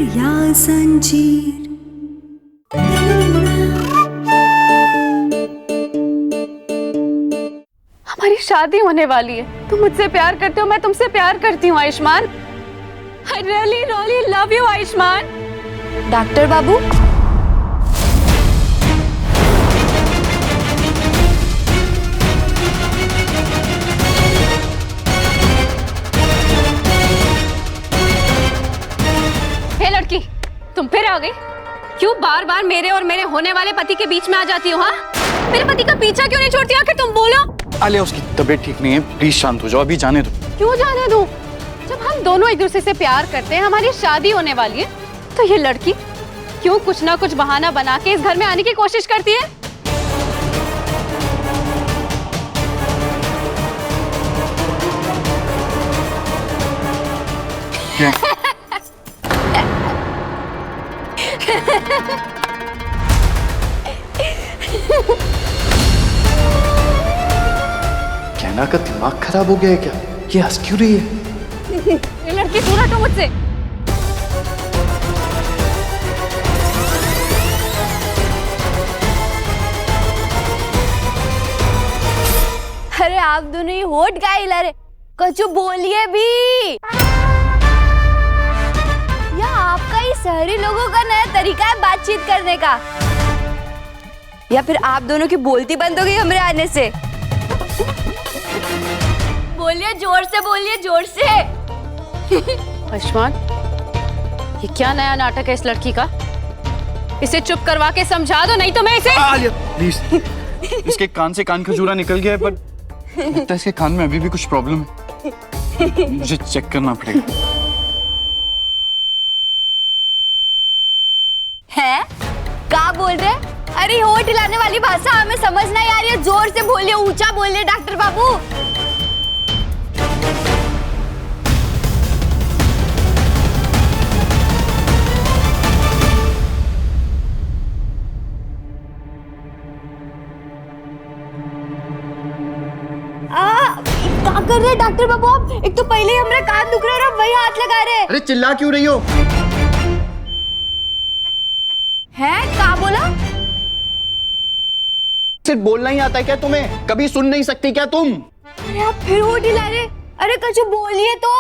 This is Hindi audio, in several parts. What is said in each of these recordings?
या जंजीर। हमारी शादी होने वाली है। तुम मुझसे प्यार करते हो, मैं तुमसे प्यार करती हूँ Ayushman. I really, really love you Ayushman. Doctor बाबू, हे लड़की, तुम फिर आ गई? क्यों बार बार मेरे और मेरे होने वाले पति के बीच में आ जाती हो? हाँ, मेरे पति का पीछा क्यों नहीं छोड़ती? आखिर तुम बोलो। आलिया, उसकी तबीयत ठीक नहीं है, प्लीज शांत हो जाओ, अभी जाने दो। क्यों जाने दूं? जब हम दोनों एक दूसरे से प्यार करते हैं, हमारी शादी होने वाली है, तो ये लड़की क्यों कुछ ना कुछ बहाना बना के इस घर में आने की कोशिश करती है? कहना का दिमाग खराब हो गया है क्या? ये हंस क्यों रही है? ये लड़की दूर हटो मुझसे। अरे आप दोनों ही होठ का हिला रहे, कछु बोलिए भी। या आपका ही शहरी लोगों का नया तरीका है बातचीत करने का, या फिर आप दोनों की बोलती बंद हो गई हमरे आने से? बोलिए, जोर से बोलिए, जोर से। आयुष्मान, ये क्या नया नाटक है इस लड़की का? इसे चुप करवा के समझा दो, नहीं तो मैं इसे। आलिया प्लीज, इसके कान से कान खजूरा निकल गया है, पर लगता है इसके कान में अभी भी कुछ प्रॉब्लम है, मुझे चेक करना पड़ेगा। है? क्या बोल रहे? अरे होठ हिलाने वाली भाषा हमें समझ नहीं आ रही है, जोर से बोलिए, ऊंचा बोलिए डॉक्टर बाबू। क्या कर रहे हैं डॉक्टर बाबू आप? एक तो पहले ही हमारा कान दुख रहा है और वही हाथ लगा रहे हैं। अरे चिल्ला क्यों रही हो? है? क्या बोला? सिर्फ बोलना ही आता है क्या तुम्हें? कभी सुन नहीं सकती क्या तुम? अरे आप फिर होठ हिला रहे। अरे कुछ बोलिए तो।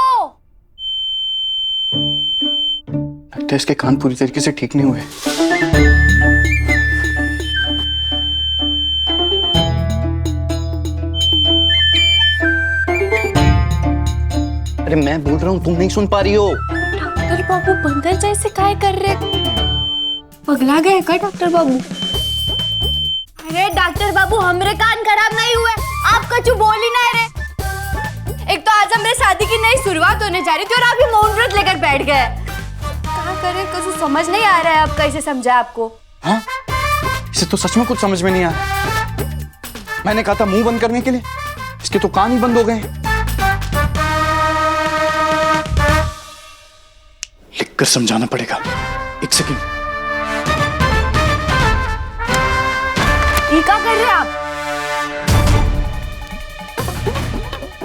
लगता है इसके कान पूरी तरीके से ठीक नहीं हुए। अरे मैं बोल रहा हूँ, तुम नहीं सुन पा रही हो। डॉक्टर बाबू बंदर जैसे काय कर रहे? पगला गए क्या डॉक्टर बाबू? अरे डॉक्टर बाबू, हमरे कान खराब नहीं हुए, आप कुछ बोल ही नहीं रहे। एक तो आज हमारे शादी की नई शुरुआत होने जा रही थी और आप ही मौन व्रत लेकर बैठ गए। क्या करें, कुछ समझ नहीं आ रहा है, अब कैसे समझा आपको? हाँ, इसे तो सच में कुछ समझ में नहीं आ रहा। मैंने कहा था मुंह बंद करने के लिए, इसके तो कान ही बंद हो गए। लिखकर समझाना पड़ेगा। एक सेकंड। ये क्या कर रहे हैं आप?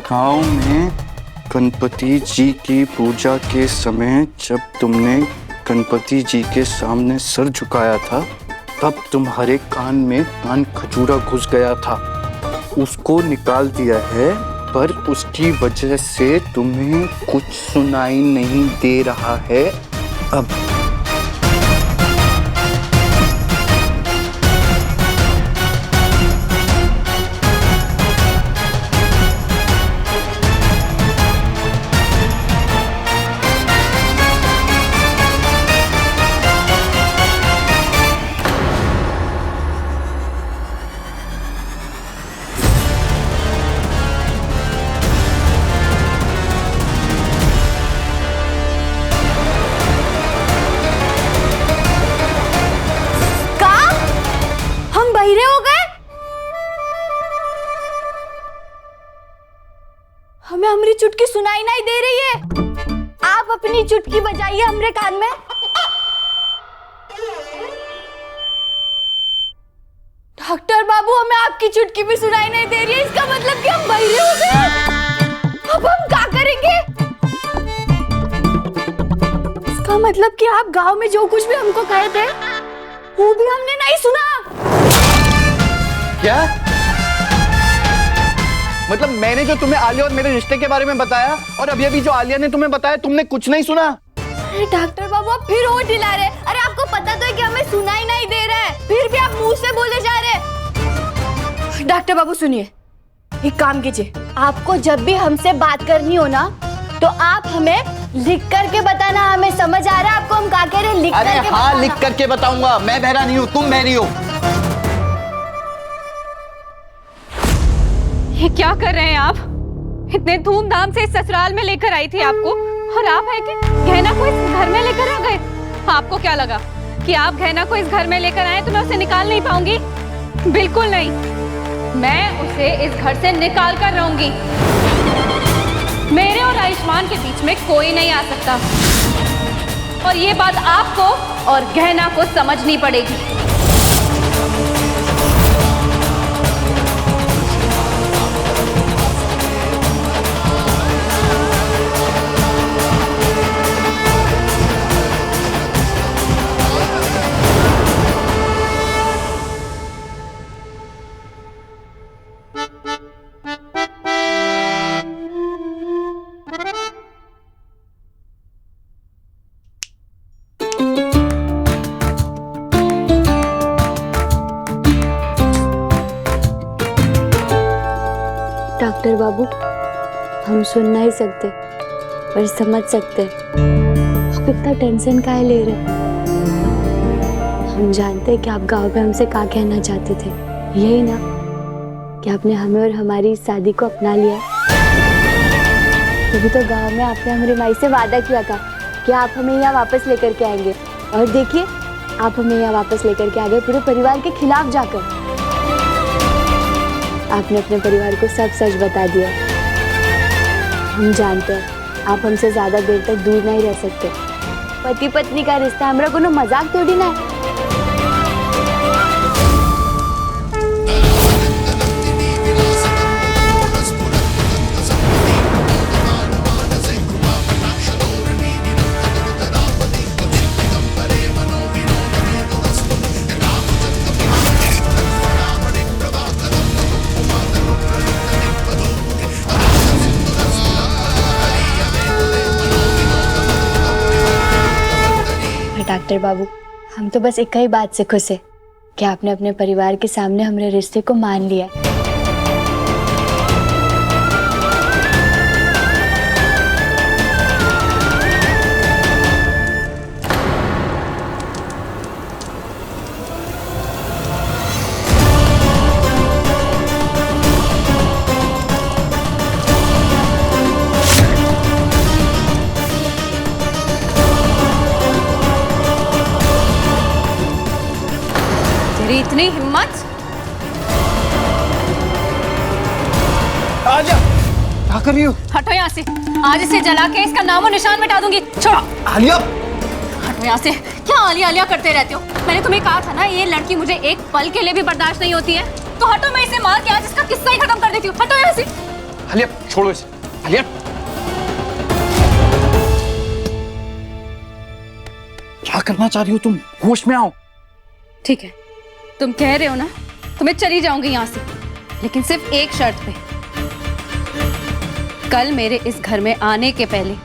गाँव में गणपति जी की पूजा के समय जब तुमने गणपति जी के सामने सर झुकाया था, तब तुम्हारे कान में कान खजूरा घुस गया था। उसको निकाल दिया है, पर उसकी वजह से तुम्हें कुछ सुनाई नहीं दे रहा है अब। बहिरे हो गए? हमें हमारी चुटकी सुनाई नहीं दे रही है। आप अपनी चुटकी बजाइए हमरे कान में। डॉक्टर बाबू, हमें आपकी चुटकी भी सुनाई नहीं दे रही है, इसका मतलब कि हम बहिरे हो गए। अब हम क्या करेंगे? इसका इसका मतलब कि आप गांव में जो कुछ भी हमको कहे थे वो भी हमने नहीं सुना। क्या मतलब मैंने जो तुम्हें आलिया और मेरे रिश्ते के बारे में बताया और अभी जो आलिया ने तुम्हें बताया तुमने कुछ नहीं सुना? अरे डॉक्टर बाबू आप फिर होठ हिला रहे। अरे आपको पता तो है कि हमें सुनाई नहीं दे रहा है, फिर भी आप मुंह से बोले जा रहे। डॉक्टर बाबू सुनिए, एक काम कीजिए, आपको जब भी हमसे बात करनी हो ना तो आप हमें लिख करके बताना। हमें समझ आ रहा है आपको हम क्या कह रहे हैं, लिख करके अरे हाँ, लिख करके बताऊंगा। मैं बहरा नहीं हूँ, तुम बहरी हो। ये क्या कर रहे हैं आप? इतने धूमधाम से इस ससुराल में लेकर आई थी आपको, और आप है कि गहना को इस घर में लेकर आ गए। आपको क्या लगा कि आप गहना को इस घर में लेकर आए तो मैं उसे निकाल नहीं पाऊंगी? बिल्कुल नहीं, मैं उसे इस घर से निकाल कर रहूंगी। मेरे और आयुष्मान के बीच में कोई नहीं आ सकता, और ये बात आपको और गहना को समझनी पड़ेगी। डॉक्टर बाबू हम सुन नहीं सकते पर समझ सकते। आप इतना टेंशन काहे ले रहे? हम जानते हैं कि आप गांव में हमसे क्या कहना चाहते थे, यही ना कि आपने हमें और हमारी शादी को अपना लिया। तभी तो गांव में आपने हमारी माई से वादा किया था कि आप हमें यहाँ वापस लेकर के आएंगे, और देखिए आप हमें यहाँ वापस लेकर के आ गए पूरे परिवार के खिलाफ जाकर। आपने अपने परिवार को सब सच बता दिया। हम जानते हैं आप हमसे ज्यादा देर तक दूर नहीं रह सकते। पति पत्नी का रिश्ता हमरा कोनो मजाक थोड़ी ना है। डॉक्टर बाबू हम तो बस एक ही बात से खुश है कि आपने अपने परिवार के सामने हमारे रिश्ते को मान लिया। इतनी हिम्मत? आजा, क्या कर रही हो? हटो यहाँ से, आज इसे जला के इसका नामो निशान मिटा दूंगी। छोड़ो। आलिया, हटो यहाँ से। क्या आलिया आलिया करते रहते हो? मैंने तुम्हें कहा था ना ये लड़की मुझे एक पल के लिए भी बर्दाश्त नहीं होती है। तो हटो, मैं इसे मार के आज इसका किस्सा ही खत्म कर देती हूँ। हटो यहाँ से। आलिया छोड़ो इसे। आलिया क्या करना चाह रही हो तुम? होश में आओ। ठीक है, तुम कह रहे हो ना तो मैं चली जाऊंगी यहाँ से, लेकिन सिर्फ एक शर्त पे। कल मेरे इस घर में आने के पहले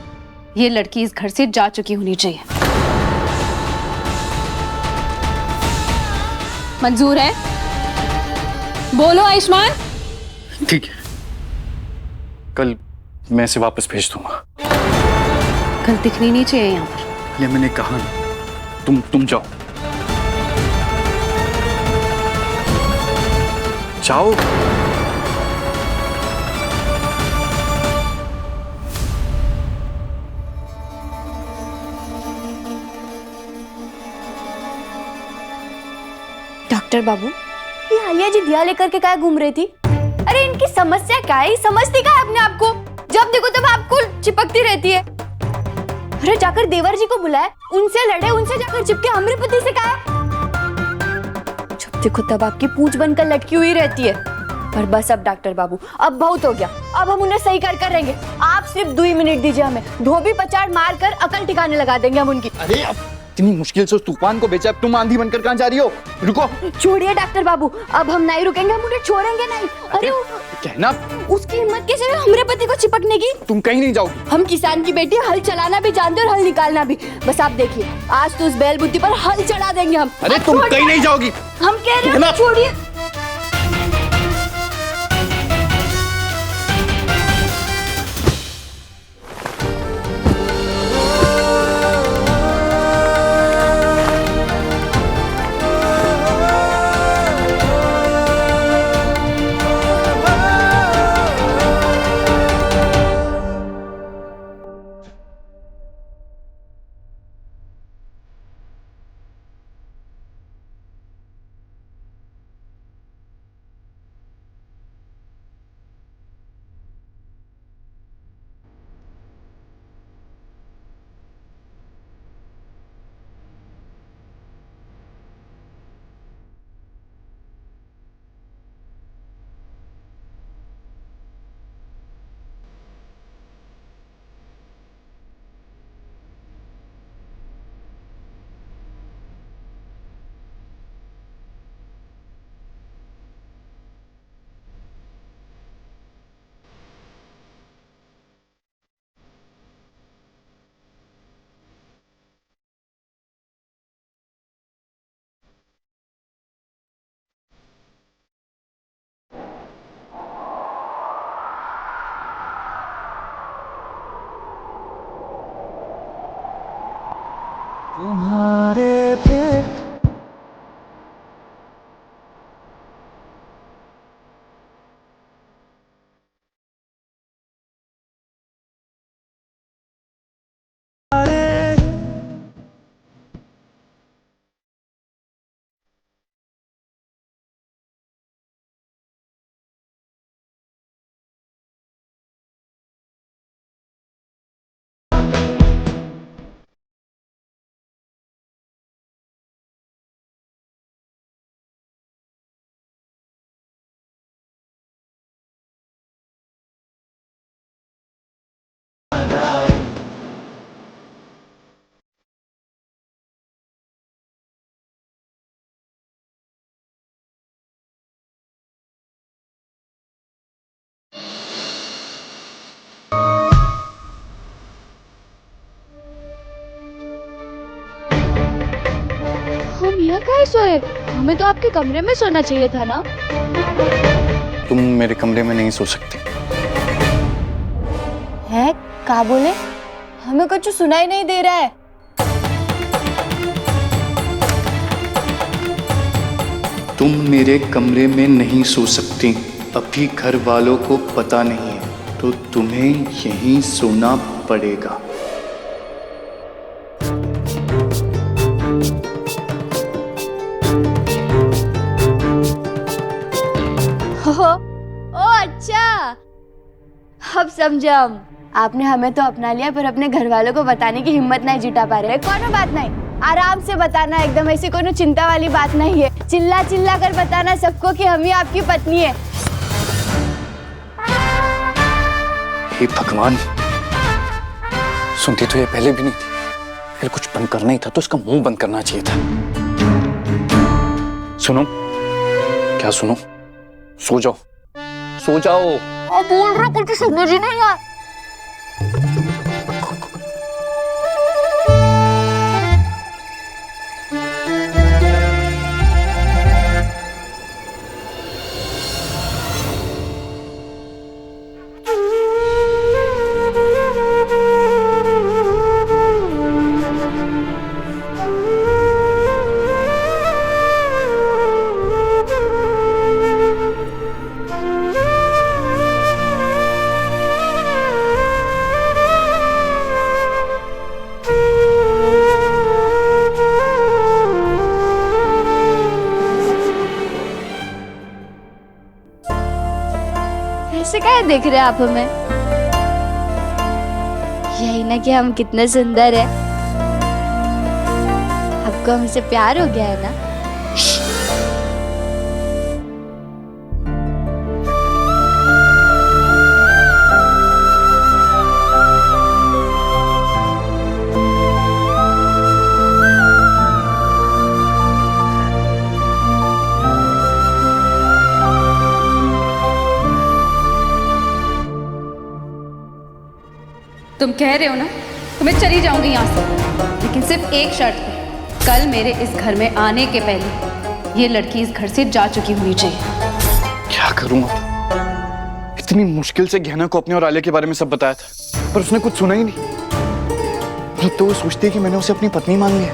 ये लड़की इस घर से जा चुकी होनी चाहिए। मंजूर है? बोलो आयुष्मान। ठीक है, कल मैं इसे वापस भेज दूंगा। कल दिखनी नहीं चाहिए यहाँ पर। ये मैंने कहा ना, तुम जाओ जाओ। डॉक्टर बाबू ये आलिया जी दिया लेकर के क्या घूम रही थी? अरे इनकी समस्या क्या है? समझती क्या है अपने आप को? जब देखो तब आपको चिपकती रहती है। अरे जाकर देवर जी को बुलाए, उनसे लड़े, उनसे जाकर चिपके हमारे पति से क्या है? जब देखो तब आपकी पूंछ बनकर लटकी हुई रहती है। पर बस अब डॉक्टर बाबू, अब बहुत हो गया। अब हम उन्हें सही कर करेंगे। आप सिर्फ 2 मिनट दीजिए हमें, धोबी पचाड़ मार कर अकल ठिकाने लगा देंगे हम उनकी। अरे अब इतनी मुश्किल से उस तूफान को बेचा, अब तुम आंधी बनकर कहाँ जा रही हो? रुको। छोड़िए डॉक्टर बाबू, अब हम नहीं रुकेंगे, हम उन्हें छोड़ेंगे नहीं। अरे कहना उसकी हिम्मत कैसे है हमारे पति को चिपकने की? तुम कहीं नहीं जाओगी। हम किसान की बेटी, हल चलाना भी जानते और हल निकालना भी। बस आप देखिए, आज तो उस बैल बुद्धि पर हल चढ़ा देंगे हम। अरे तुम कहीं नहीं जाओगी। हम कह रहे हैं छोड़िए। तुम्हारे पे हम यहाँ कहाँ सोए? हमें तो आपके कमरे में सोना चाहिए था ना। तुम मेरे कमरे में नहीं सो सकती। है क्या बोले? हमें कुछ सुनाई नहीं दे रहा है। तुम मेरे कमरे में नहीं सो सकती। अभी घर वालों को पता नहीं है, तो तुम्हें यहीं सोना पड़ेगा। ओ अच्छा, अब समझा हम। आपने हमें तो अपना लिया, पर अपने घर वालों को बताने की हिम्मत नहीं जुटा पा रहे। कोनो बात नहीं, आराम से बताना, एकदम ऐसी कोनो चिंता वाली बात नहीं है। चिल्ला चिल्ला कर बताना सबको कि हम ही आपकी पत्नी है। हे भगवान, सुनती तो ये पहले भी नहीं थी। फिर कुछ बंद करना ही था तो उसका मुंह बंद करना चाहिए था। सुनो, क्या सुनो? सो जाओ, सो जाओ। और बोल रहा कुछ समझ ही नहीं आ। ऐसे क्या देख रहे हैं आप हमें? यही ना कि हम कितने सुंदर हैं। आपको हमसे प्यार हो गया है ना? तुम कह रहे हो ना तो मैं चली जाऊंगी यहाँ से, लेकिन सिर्फ एक शर्त पे। कल मेरे इस घर में आने के पहले ये लड़की इस घर से जा चुकी होनी चाहिए। क्या करूं अब? इतनी मुश्किल से गहना को अपने और आलिया के बारे में सब बताया था, पर उसने कुछ सुना ही नहीं। तो वो सोचती है कि मैंने उसे अपनी पत्नी मान लिया,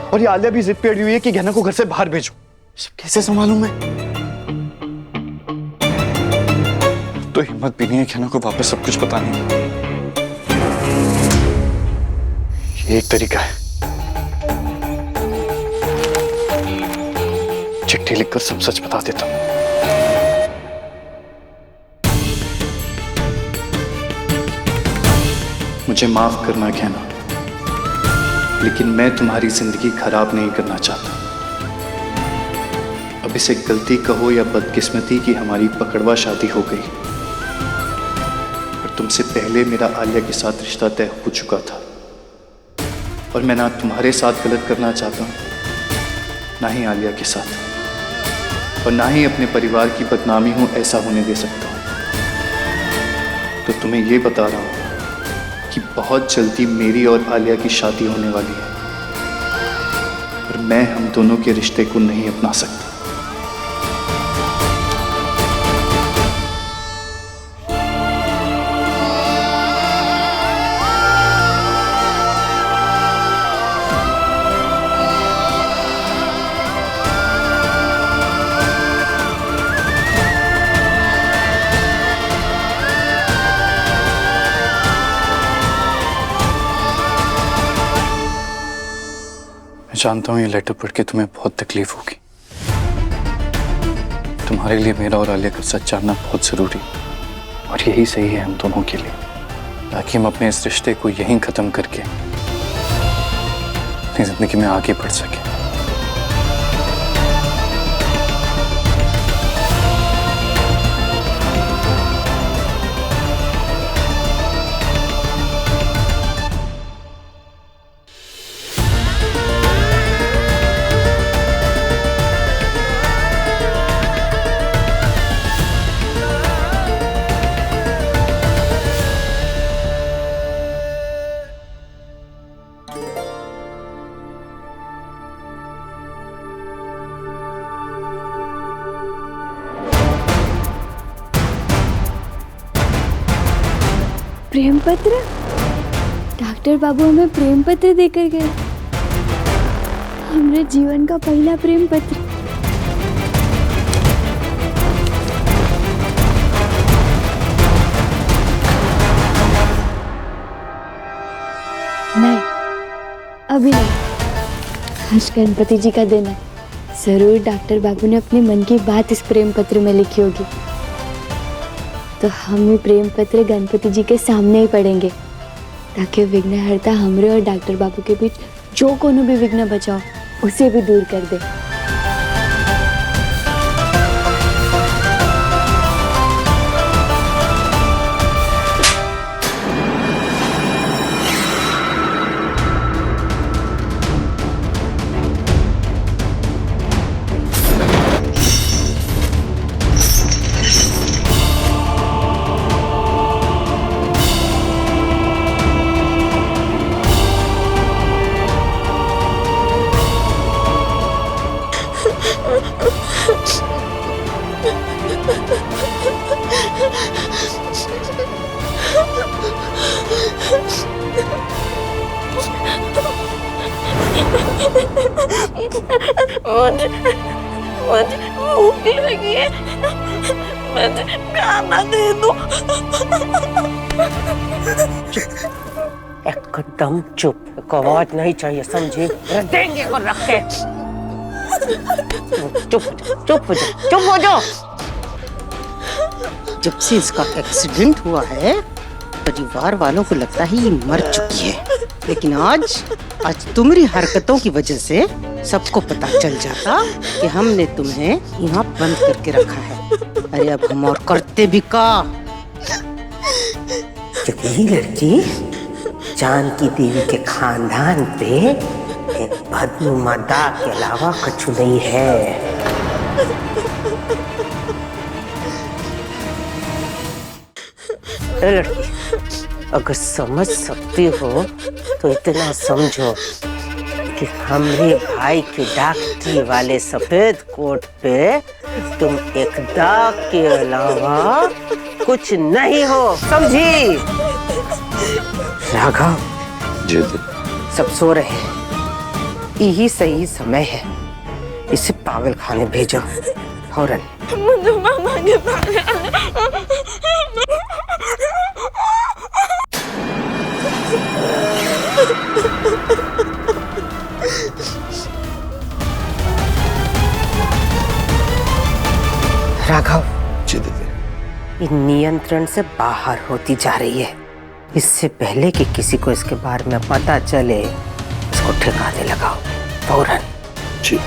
और ये आलिया भी जिद पे अड़ी हुई है कि गहना को घर से बाहर भेजो। सब कैसे संभालूं मैं? तो हिम्मत भी नहीं है गहना को वापस सब कुछ बताने की। ये एक तरीका है, चिट्ठी लिखकर सब सच बता देता हूं। मुझे माफ करना गहना, लेकिन मैं तुम्हारी जिंदगी खराब नहीं करना चाहता। अब इसे गलती कहो या बदकिस्मती की हमारी पकड़वा शादी हो गई, पर तुमसे पहले मेरा आलिया के साथ रिश्ता तय हो चुका था, और मैं ना तुम्हारे साथ गलत करना चाहता हूं, ना ही आलिया के साथ, और ना ही अपने परिवार की बदनामी हूं ऐसा होने दे सकता हूं। तो तुम्हें यह बता रहा हूं कि बहुत जल्दी मेरी और आलिया की शादी होने वाली है, और मैं हम दोनों के रिश्ते को नहीं अपना सकता। मैं जानता हूं ये लेटर पढ़ के तुम्हें बहुत तकलीफ होगी। तुम्हारे लिए मेरा और आलिया का सच जानना बहुत जरूरी, और यही सही है हम दोनों के लिए, ताकि हम अपने इस रिश्ते को यहीं खत्म करके अपनी जिंदगी में आगे बढ़ सकें। प्रेम पत्र? डॉक्टर बाबू हमें प्रेम पत्र देकर गए, हमारे जीवन का पहला प्रेम पत्र। नहीं, अभी नहीं। आज गणपति जी का दिन है, जरूर डॉक्टर बाबू ने अपने मन की बात इस प्रेम पत्र में लिखी होगी। तो हम ये प्रेम पत्र गणपति जी के सामने ही पढ़ेंगे, ताकि विघ्नहर्ता हमरे और डॉक्टर बाबू के बीच जो कोनो भी विघ्न बचाओ उसे भी दूर कर दे। मुझे भूख लगी है, मुझे खाना दे दो। एकदम चुप, एक आवाज नहीं चाहिए, समझे? देंगे को रख के। चुप चुप हो जाओ, चुप हो जाओ। जब से इसका एक्सीडेंट हुआ है, परिवार वालों को लगता है ये मर चुकी है, लेकिन आज तुम्हारी हरकतों की वजह से सबको पता चल जाता कि हमने तुम्हें यहाँ बंद करके रखा है। अरे अब हम और करते भी का। क्योंकि ये लड़की जानकी देवी के खानदान पे एक बदनुमा दाग के अलावा कुछ नहीं है। लड़की अगर समझ सकती हो तो इतना समझो कि हमरे भाई के डॉक्टरी वाले सफेद कोट पे तुम एक दाग के अलावा कुछ नहीं हो, समझी? राघव जी सब सो रहे हैं, यही सही समय है, इसे पागल खाने भेजो फौरन। राघव जी दीदी। ये नियंत्रण से बाहर होती जा रही है। इससे पहले कि किसी को इसके बारे में पता चले, इसको ठिकाने लगाओ फौरन। जी।